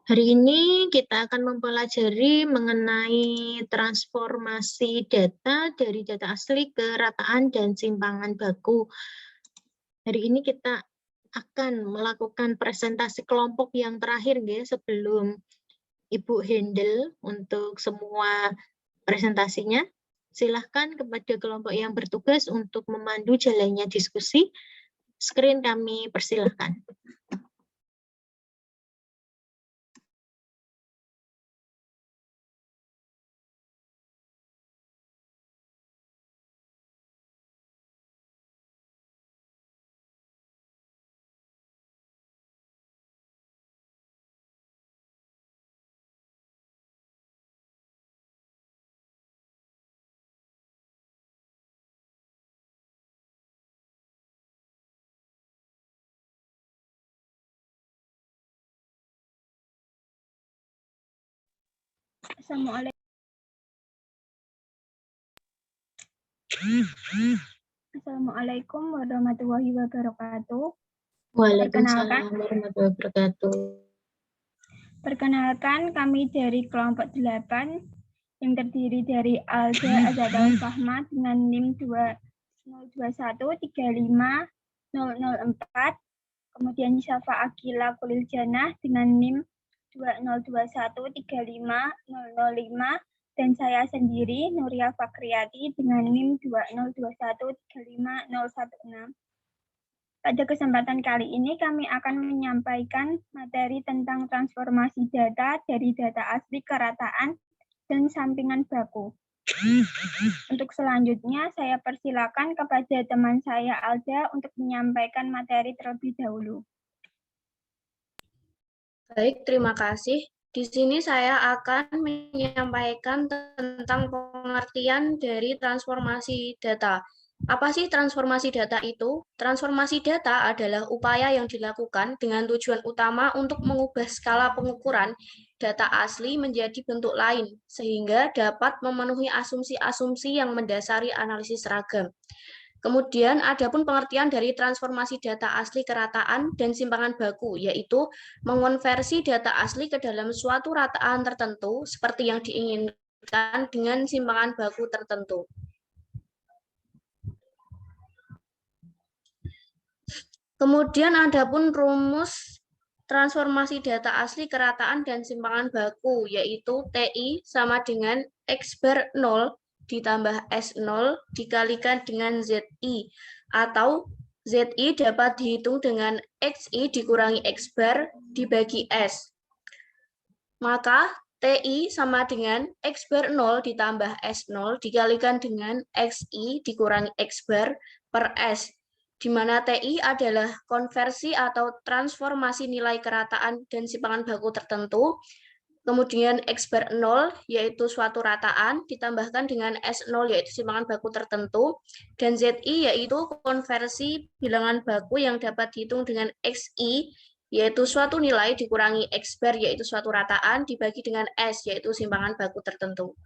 Hari ini kita akan mempelajari mengenai transformasi data dari data asli ke rataan dan simpangan baku. Hari ini kita akan melakukan presentasi kelompok yang terakhir ya, sebelum Ibu handle untuk semua presentasinya. Silahkan kepada kelompok yang bertugas untuk memandu jalannya diskusi. Screen kami persilahkan. Assalamualaikum warahmatullahi wabarakatuh. Waalaikumsalam warahmatullahi wabarakatuh. Perkenalkan, kami dari kelompok 8 yang terdiri dari Alda Azadul Fahma dengan NIM 2021350004, kemudian Syafa Akila Kuliljana dengan NIM 2021350005, dan saya sendiri Nuria Fakriyati dengan NIM 2021350016. Pada kesempatan kali ini kami akan menyampaikan materi tentang transformasi data dari data asli ke rataan dan sampingan baku. Untuk selanjutnya saya persilakan kepada teman saya Alda untuk menyampaikan materi terlebih dahulu. Baik, terima kasih. Di sini saya akan menyampaikan tentang pengertian dari transformasi data. Apa sih transformasi data itu? Transformasi data adalah upaya yang dilakukan dengan tujuan utama untuk mengubah skala pengukuran data asli menjadi bentuk lain, sehingga dapat memenuhi asumsi-asumsi yang mendasari analisis seragam. Kemudian ada pun pengertian dari transformasi data asli ke rataan dan simpangan baku, yaitu mengonversi data asli ke dalam suatu rataan tertentu seperti yang diinginkan dengan simpangan baku tertentu. Kemudian ada pun rumus transformasi data asli ke rataan dan simpangan baku, yaitu TI sama dengan X bar 0 ditambah S0 dikalikan dengan ZI, atau ZI dapat dihitung dengan XI dikurangi X bar dibagi S. Maka TI sama dengan X bar 0 ditambah S0 dikalikan dengan XI dikurangi X bar per S, di mana TI adalah konversi atau transformasi nilai kerataan dan simpangan baku tertentu. Kemudian X bar 0 yaitu suatu rataan ditambahkan dengan S0 yaitu simpangan baku tertentu, dan ZI yaitu konversi bilangan baku yang dapat dihitung dengan XI yaitu suatu nilai dikurangi X bar yaitu suatu rataan dibagi dengan S yaitu simpangan baku tertentu.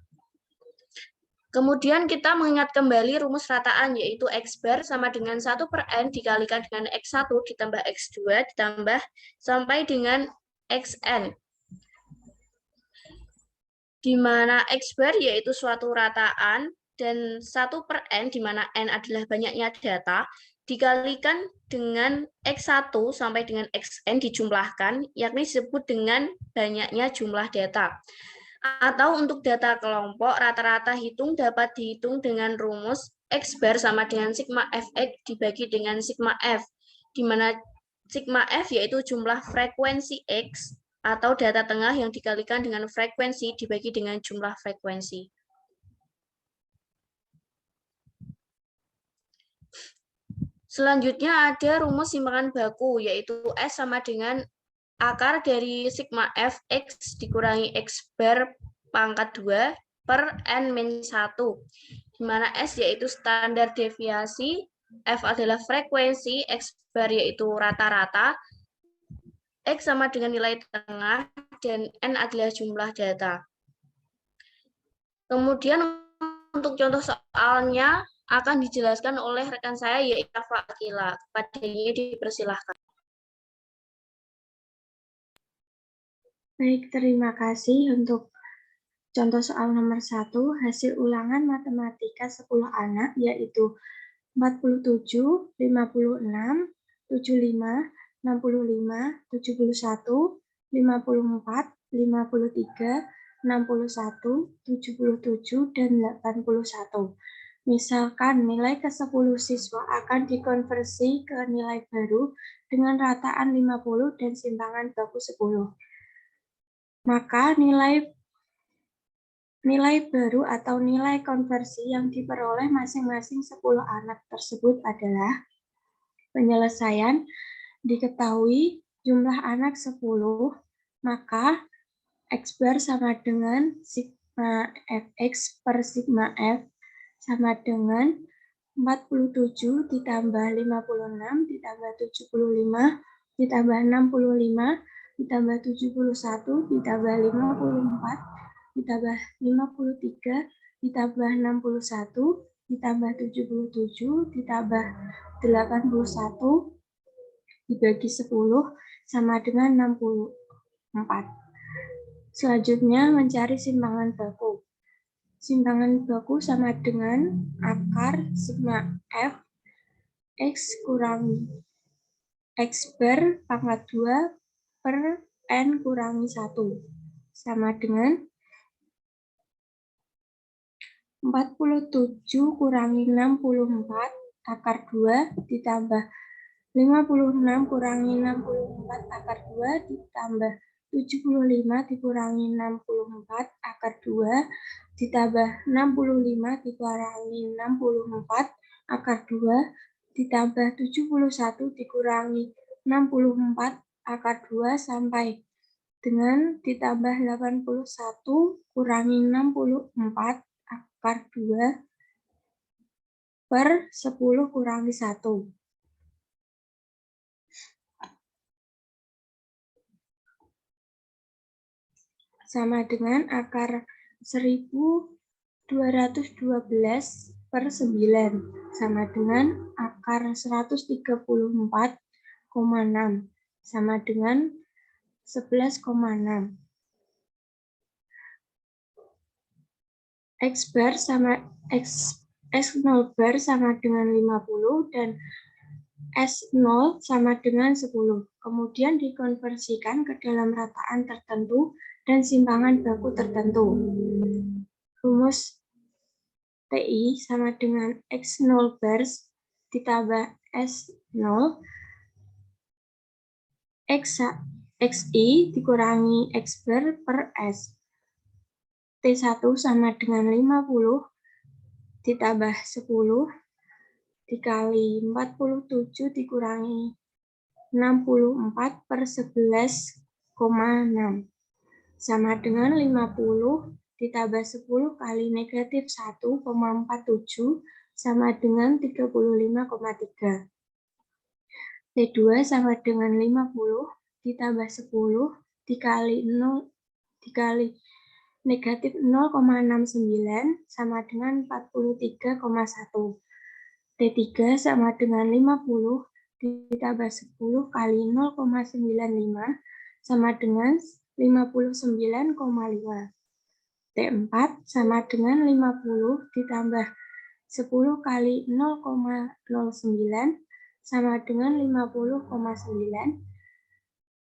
Kemudian kita mengingat kembali rumus rataan, yaitu X bar sama dengan 1 per N dikalikan dengan X1 ditambah X2 ditambah sampai dengan Xn. Di mana X bar yaitu suatu rataan dan 1 per N, di mana N adalah banyaknya data, dikalikan dengan X1 sampai dengan Xn dijumlahkan, yakni disebut dengan banyaknya jumlah data. Atau untuk data kelompok, rata-rata hitung dapat dihitung dengan rumus X bar sama dengan sigma Fx dibagi dengan sigma F, di mana sigma F yaitu jumlah frekuensi X atau data tengah yang dikalikan dengan frekuensi dibagi dengan jumlah frekuensi. Selanjutnya ada rumus simpangan baku, yaitu S sama dengan akar dari sigma Fx dikurangi X bar pangkat 2 per N-1, di mana S yaitu standar deviasi, F adalah frekuensi, X bar yaitu rata-rata, X sama dengan nilai tengah, dan N adalah jumlah data. Kemudian untuk contoh soalnya akan dijelaskan oleh rekan saya, yaitu Syafa Akila. Kepadanya dipersilahkan. Baik, terima kasih untuk contoh soal nomor 1, hasil ulangan matematika 10 anak, yaitu 47, 56, 75, 65, 71, 54, 53, 61, 77, dan 81. Misalkan nilai ke-10 siswa akan dikonversi ke nilai baru dengan rataan 50 dan simpangan baku 10. Maka nilai baru atau nilai konversi yang diperoleh masing-masing 10 anak tersebut adalah penyelesaian diketahui jumlah anak 10, maka X bar sama dengan sigma Fx per sigma F sama dengan 47 ditambah 56 ditambah 75 ditambah 65 ditambah 71 ditambah 54 ditambah 53 ditambah 61 ditambah 77 ditambah 81 dibagi 10 sama dengan 64. Selanjutnya mencari simpangan baku. Simpangan baku sama dengan akar sigma F X kurangi X bar pangkat 2 per N kurangi 1 sama dengan 47 kurangi 64 akar 2 ditambah 56 kurangi 64 akar 2 ditambah 75 dikurangi 64 akar 2 ditambah 65 dikurangi 64 akar 2 ditambah 71 dikurangi 64 akar 2 sampai dengan ditambah 81 kurangi 64 akar 2 per 10 kurangi 1. Sama dengan akar 1212 per 9 sama dengan akar 134,6 sama dengan 11,6. X bar sama X0 bar sama dengan 50 dan S0 sama dengan 10. Kemudian dikonversikan ke dalam rataan tertentu dan simpangan baku tertentu. Rumus TI sama dengan X0 bar ditambah S0 XI dikurangi X bar per S. T1 sama dengan 50 ditambah 10 dikali 47 dikurangi 64 per 11,6 sama dengan 50 ditambah 10 kali negatif 1,47 sama dengan 35,3. T2 sama dengan 50 ditambah 10 dikali 0 dikali negatif 0,69 sama dengan 43,1. T3 sama dengan 50 ditambah 10 kali 0,95 sama dengan 59,5. T4 sama dengan 50 ditambah 10 kali 0,09 sama dengan 50,9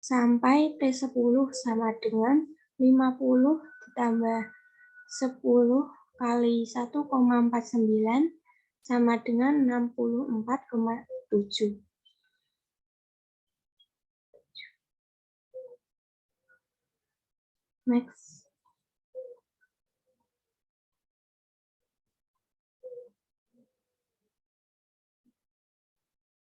sampai T10 sama dengan 50 ditambah 10 kali 1,49 sama dengan 64,7. Next.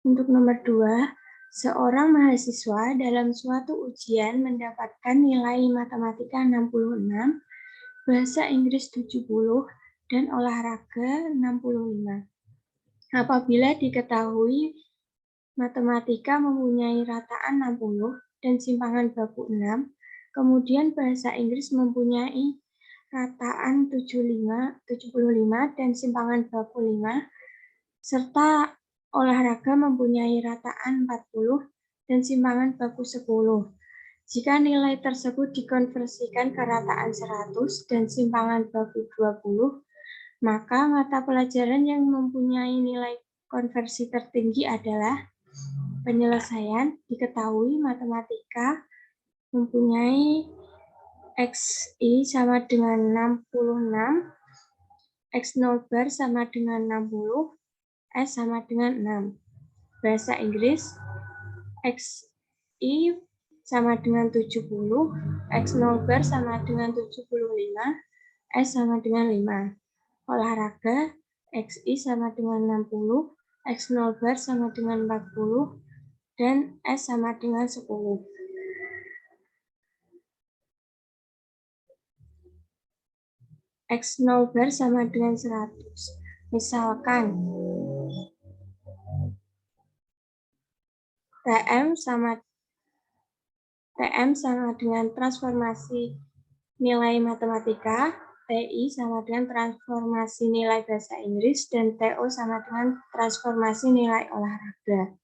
Untuk nomor 2, seorang mahasiswa dalam suatu ujian mendapatkan nilai matematika 66, bahasa Inggris 70, dan olahraga 65. Apabila diketahui matematika mempunyai rataan 60 dan simpangan baku 6, kemudian bahasa Inggris mempunyai rataan 75 dan simpangan baku 5, serta olahraga mempunyai rataan 40 dan simpangan baku 10. Jika nilai tersebut dikonversikan ke rataan 100 dan simpangan baku 20, maka mata pelajaran yang mempunyai nilai konversi tertinggi adalah penyelesaian. Diketahui matematika mempunyai XI sama dengan 66, X0 bar sama dengan 60, S sama dengan 6. Bahasa Inggris, XI sama dengan 70, X0 bar sama dengan 75, S sama dengan 5. Olahraga, XI sama dengan 60, X0 bar sama dengan 40, dan S sama dengan 10. X0 bar sama dengan 100. Misalkan, TM sama dengan transformasi nilai matematika, TI sama dengan transformasi nilai bahasa Inggris, dan TO sama dengan transformasi nilai olahraga.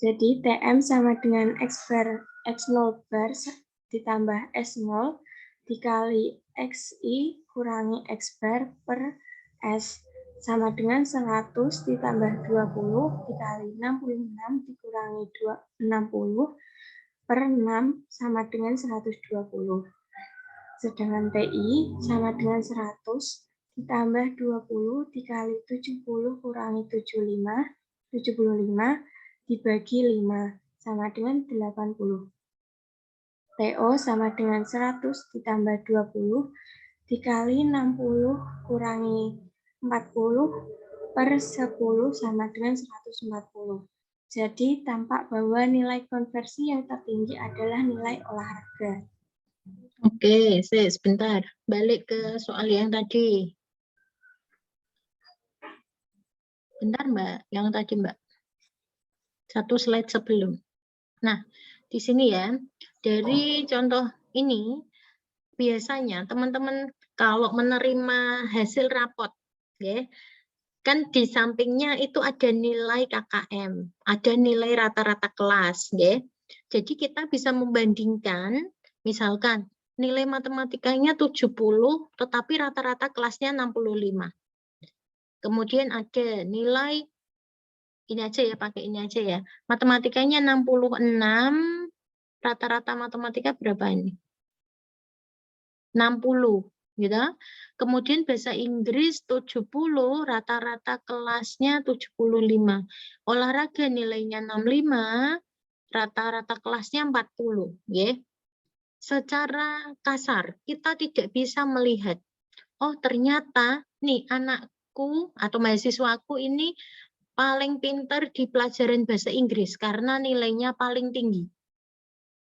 Jadi TM sama dengan X0 bar ditambah S0 dikali XI kurangi X bar per S sama dengan 100 ditambah 20 dikali 66 dikurangi 60 per 6 sama dengan 120. Sedangkan TI sama dengan 100 ditambah 20 dikali 70 kurangi 75 dibagi 5 sama dengan 80. TO sama dengan 100 ditambah 20 dikali 60 kurangi 40 per 10 sama dengan 140. Jadi tampak bahwa nilai konversi yang tertinggi adalah nilai olahraga. Oke, sebentar. Balik ke soal yang tadi. Bentar, Mbak. Yang tadi, Mbak. Satu slide sebelum. Nah, di sini ya, dari contoh ini, biasanya teman-teman kalau menerima hasil rapot, ya, kan di sampingnya itu ada nilai KKM, ada nilai rata-rata kelas, ya. Jadi kita bisa membandingkan, misalkan nilai matematikanya 70, tetapi rata-rata kelasnya 65. Kemudian ada nilai, ini aja ya, pakai ini aja ya, matematikanya 66, rata-rata matematika berapa ini? 60, gitu. Kemudian bahasa Inggris 70, rata-rata kelasnya 75. Olahraga nilainya 65, rata-rata kelasnya 40, ya. Secara kasar, kita tidak bisa melihat, oh ternyata nih anakku atau mahasiswaku ini paling pintar di pelajaran bahasa Inggris karena nilainya paling tinggi.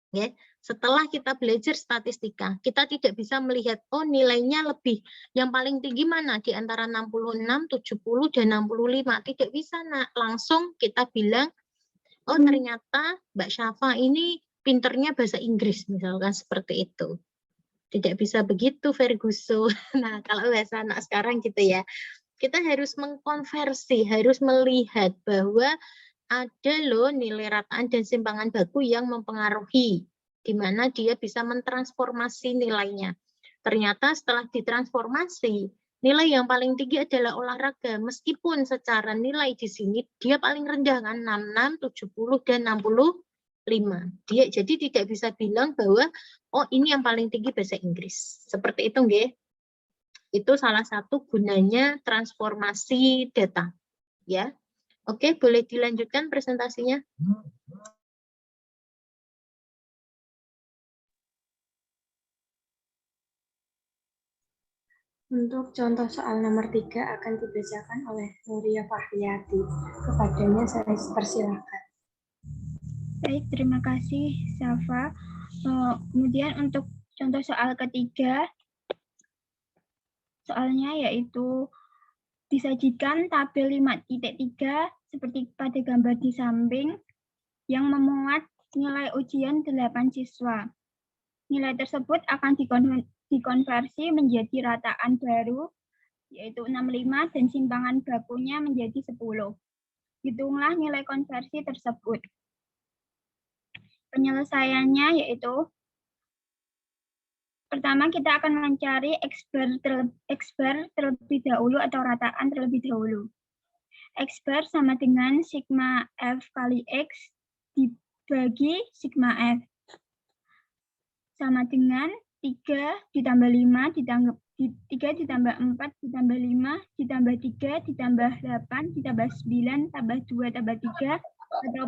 Ya, setelah kita belajar statistika, kita tidak bisa melihat, oh nilainya lebih, yang paling tinggi mana di antara 66, 70, dan 65. Tidak bisa, nak. Langsung kita bilang, oh ternyata Mbak Syafa ini pinternya bahasa Inggris, misalkan seperti itu. Tidak bisa begitu, Ferguson. Nah, kalau bahasa anak sekarang gitu ya, kita harus mengkonversi, harus melihat bahwa ada loh nilai rataan dan simpangan baku yang mempengaruhi, di mana dia bisa mentransformasi nilainya. Ternyata setelah ditransformasi, nilai yang paling tinggi adalah olahraga, meskipun secara nilai di sini dia paling rendah kan, 66, 70, dan 65. Dia jadi tidak bisa bilang bahwa oh ini yang paling tinggi bahasa Inggris. Seperti itu, nggih. Itu salah satu gunanya transformasi data, ya. Oke, boleh dilanjutkan presentasinya. Untuk contoh soal nomor 3 akan dibacakan oleh Nuria Fahriyati. Kepadanya saya persilakan. Baik, terima kasih, Syafa. Kemudian untuk contoh soal ketiga, soalnya yaitu disajikan tabel 5.3 seperti pada gambar di samping yang memuat nilai ujian 8 siswa. Nilai tersebut akan dikonversi menjadi rataan baru, yaitu 65, dan simpangan bakunya menjadi 10. Hitunglah nilai konversi tersebut. Penyelesaiannya yaitu pertama kita akan mencari X-bar terlebih dahulu atau rataan terlebih dahulu. X-bar sama dengan sigma F kali X dibagi sigma F. Sama dengan 3 ditambah 5 ditambah 3 ditambah 4 ditambah 5 ditambah 3 ditambah 8 ditambah 9 tambah 2 tambah 3 atau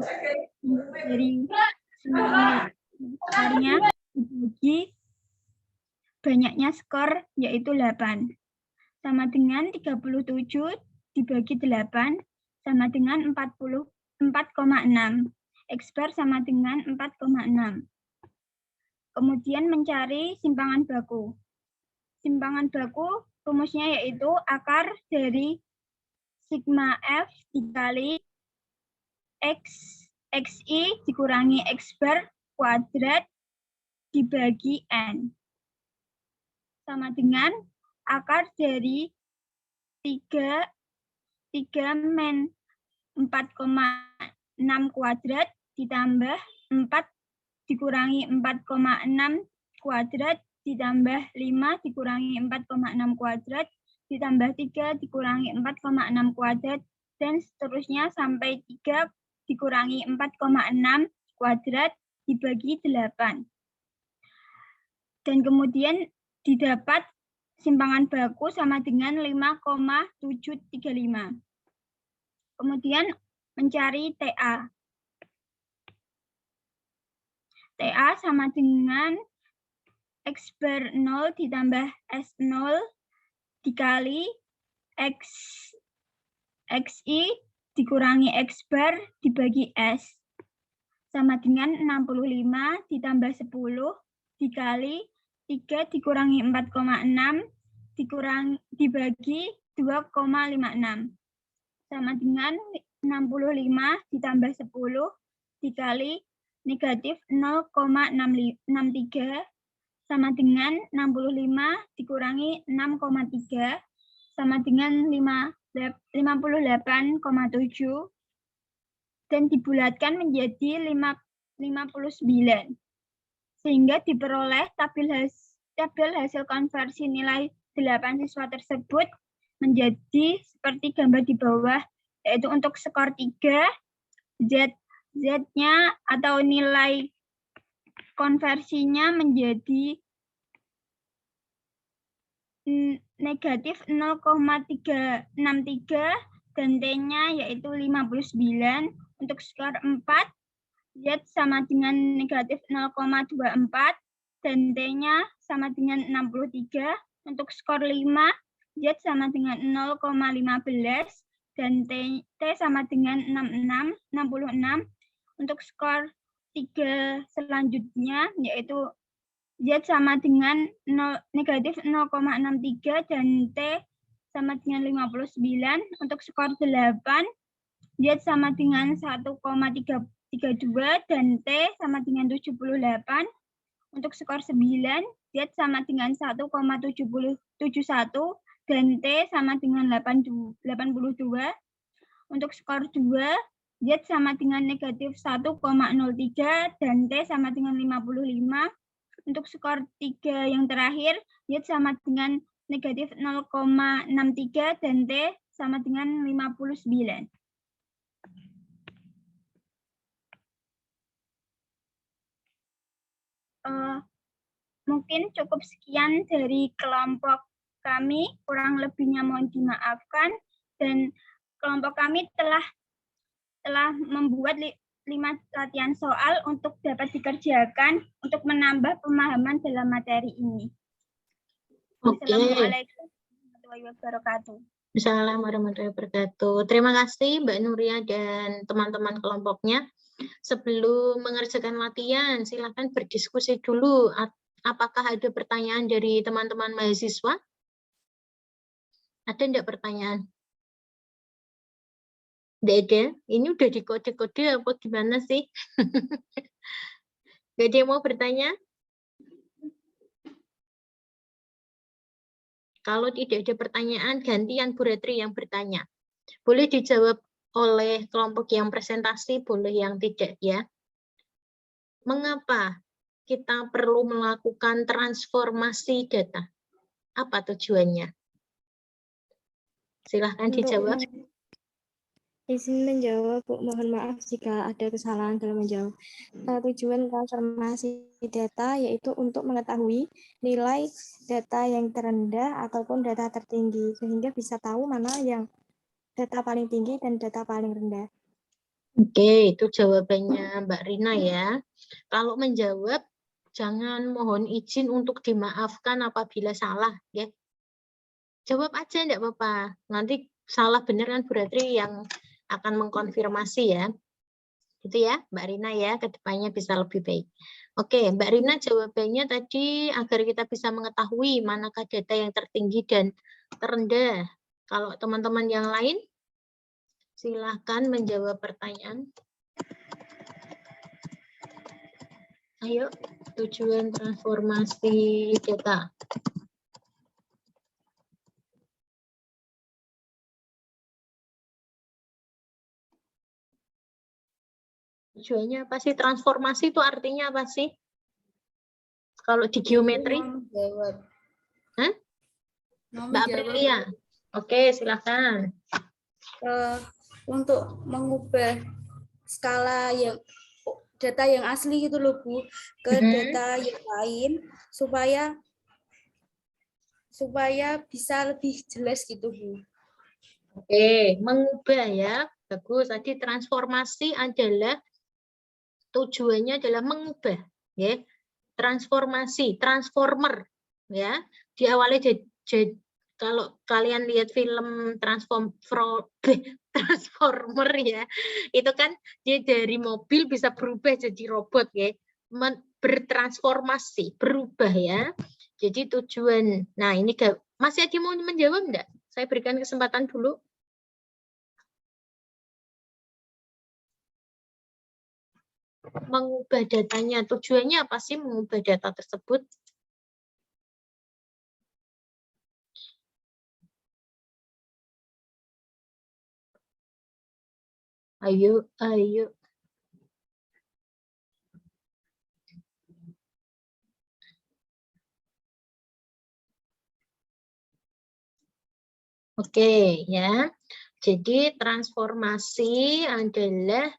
dari skornya dibagi banyaknya skor yaitu 8 sama dengan 37 dibagi 8 sama dengan 4,6. X-bar sama dengan 4,6. Kemudian mencari simpangan baku. Simpangan baku rumusnya yaitu akar dari sigma F dikali XI dikurangi X-bar kuadrat dibagi N. Sama dengan akar dari 3 min 4,6 kuadrat ditambah 4 dikurangi 4,6 kuadrat ditambah 5 dikurangi 4,6 kuadrat ditambah 3 dikurangi 4,6 kuadrat dan seterusnya sampai 3 dikurangi 4,6 kuadrat dibagi 8. Dan kemudian didapat simpangan baku sama dengan 5,735. Kemudian mencari TA. TA sama dengan X-bar 0 ditambah S0 dikali XI dikurangi X-bar dibagi S. Sama dengan 65 ditambah 10 dikali 3 dikurangi 4,6 dibagi 2,56. Sama dengan 65 ditambah 10 dikali negatif 0,63 sama dengan 65 dikurangi 6,3 sama dengan 58,7 dan dibulatkan menjadi 59. Sehingga diperoleh tabel hasil konversi nilai 8 siswa tersebut menjadi seperti gambar di bawah, yaitu untuk skor 3, Z-nya atau nilai konversinya menjadi negatif 0,363 dan T-nya yaitu 59. Untuk skor 4, Z sama dengan negatif 0,24 dan T-nya sama dengan 63. Untuk skor 5, Z sama dengan 0,15 dan T sama dengan 66. Untuk skor 3 selanjutnya yaitu Z sama dengan negatif 0,63 dan T sama dengan 59. Untuk skor 8, Z sama dengan 1,32 dan T sama dengan 78. Untuk skor 9, Z sama dengan 1,71 dan T sama dengan 82. Untuk skor 2, Z sama dengan negatif 1,03 dan T sama dengan 55. Untuk skor 3 yang terakhir, Z sama dengan negatif 0,63 dan T sama dengan 59. Mungkin cukup sekian dari kelompok kami, kurang lebihnya mohon dimaafkan, dan kelompok kami telah membuat 5 latihan soal untuk dapat dikerjakan untuk menambah pemahaman dalam materi ini. Oke. Assalamualaikum warahmatullahi wabarakatuh. Assalamualaikum warahmatullahi wabarakatuh. Terima kasih Mbak Nuria dan teman-teman kelompoknya. Sebelum mengerjakan latihan, silakan berdiskusi dulu. Apakah ada pertanyaan dari teman-teman mahasiswa? Ada enggak pertanyaan? Enggak ada? Ini udah dikode-kode apa gimana sih? Enggak ada yang mau bertanya? Kalau tidak ada pertanyaan, gantian Bu Retri yang bertanya. Boleh dijawab oleh kelompok yang presentasi, boleh yang tidak ya. Mengapa kita perlu melakukan transformasi data? Apa tujuannya? Silahkan dijawab. Izin menjawab, Bu. Mohon maaf jika ada kesalahan dalam menjawab. Tujuan transformasi data yaitu untuk mengetahui nilai data yang terendah ataupun data tertinggi, sehingga bisa tahu mana yang data paling tinggi dan data paling rendah. Oke, itu jawabannya Mbak Rina ya. Kalau menjawab, jangan mohon izin untuk dimaafkan apabila salah. Ya. Jawab aja enggak apa-apa. Nanti salah benar kan berarti yang akan mengkonfirmasi ya. Gitu ya, Mbak Rina ya, kedepannya bisa lebih baik. Oke, Mbak Rina jawabannya tadi agar kita bisa mengetahui manakah data yang tertinggi dan terendah. Kalau teman-teman yang lain, silahkan menjawab pertanyaan. Ayo, tujuan transformasi data. Tujuannya apa sih? Transformasi itu artinya apa sih? Kalau di geometri? Hah? Mbak Aprilia. Oke, silakan. Untuk mengubah skala yang data yang asli gitu loh Bu ke data yang lain supaya bisa lebih jelas gitu Bu. Oke, mengubah ya. Bagus. Tadi transformasi adalah tujuannya adalah mengubah, ya. Transformasi, transformer, ya. Diawali kalau kalian lihat film Transformer ya, itu kan dia dari mobil bisa berubah jadi robot ya, bertransformasi, berubah ya. Jadi tujuan. Nah ini masih ada mau menjawab enggak? Saya berikan kesempatan dulu. Mengubah datanya, tujuannya apa sih mengubah data tersebut? Ayo, ayo. Oke, ya. Jadi transformasi adalah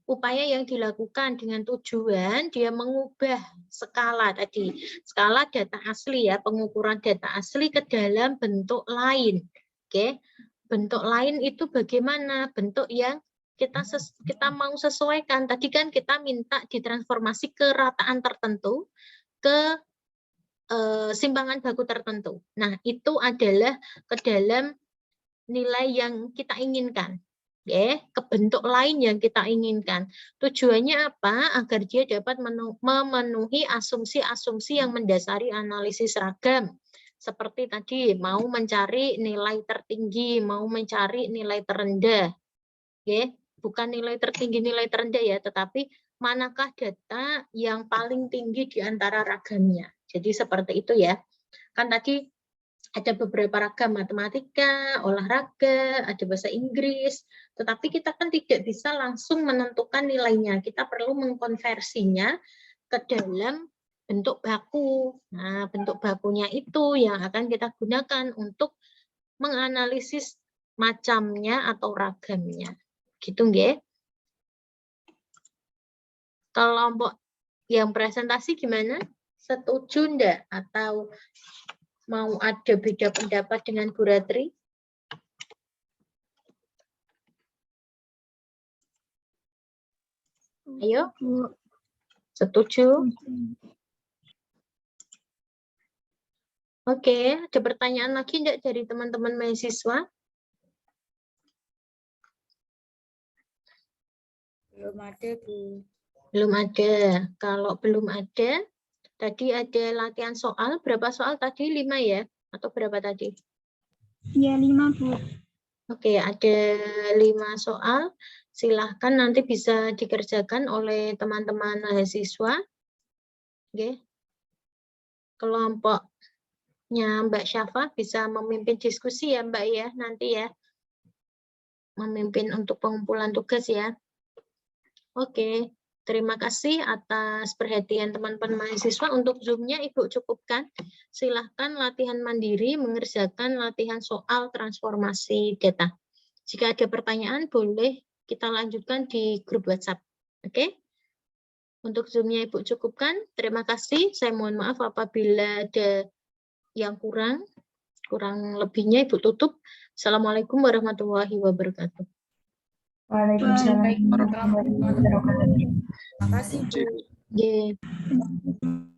upaya yang dilakukan dengan tujuan dia mengubah skala tadi. Skala data asli ya, pengukuran data asli ke dalam bentuk lain. Oke. Bentuk lain itu bagaimana? Bentuk yang kita mau sesuaikan. Tadi kan kita minta ditransformasi ke rataan tertentu ke simpangan baku tertentu. Nah, itu adalah ke dalam nilai yang kita inginkan. Ya, ke bentuk lain yang kita inginkan. Tujuannya apa? Agar dia dapat memenuhi asumsi-asumsi yang mendasari analisis ragam. Seperti tadi, mau mencari nilai tertinggi, mau mencari nilai terendah. Ya, bukan nilai tertinggi, nilai terendah ya, tetapi manakah data yang paling tinggi di antara ragamnya. Jadi seperti itu ya. Kan tadi ada beberapa ragam matematika, olahraga, ada bahasa Inggris, tetapi kita kan tidak bisa langsung menentukan nilainya. Kita perlu mengkonversinya ke dalam bentuk baku. Nah, bentuk bakunya itu yang akan kita gunakan untuk menganalisis macamnya atau ragamnya. Gitu nggih. Kelompok yang presentasi gimana? Setuju enggak atau mau ada beda pendapat dengan Bu Ratri? Ayo. Setuju? Oke, ada pertanyaan lagi enggak dari teman-teman mahasiswa? Belum ada Bu. Belum ada. Kalau belum ada, tadi ada latihan soal. Berapa soal tadi? 5 ya? Atau berapa tadi? Ya, 5 Bu. Oke, ada 5 soal. Silahkan nanti bisa dikerjakan oleh teman-teman mahasiswa. Oke. Kelompoknya Mbak Syafa bisa memimpin diskusi ya Mbak ya, nanti ya. memimpin untuk pengumpulan tugas ya. Oke, terima kasih atas perhatian teman-teman mahasiswa. Untuk Zoom-nya Ibu cukupkan. Silahkan latihan mandiri mengerjakan latihan soal transformasi data. Jika ada pertanyaan, boleh kita lanjutkan di grup WhatsApp. Oke? Untuk Zoom-nya Ibu cukupkan. Terima kasih. Saya mohon maaf apabila ada yang kurang lebihnya Ibu tutup. Assalamualaikum warahmatullahi wabarakatuh. Waalaikumsalam warahmatullahi wabarakatuh. Terima kasih, Bu. Yeah.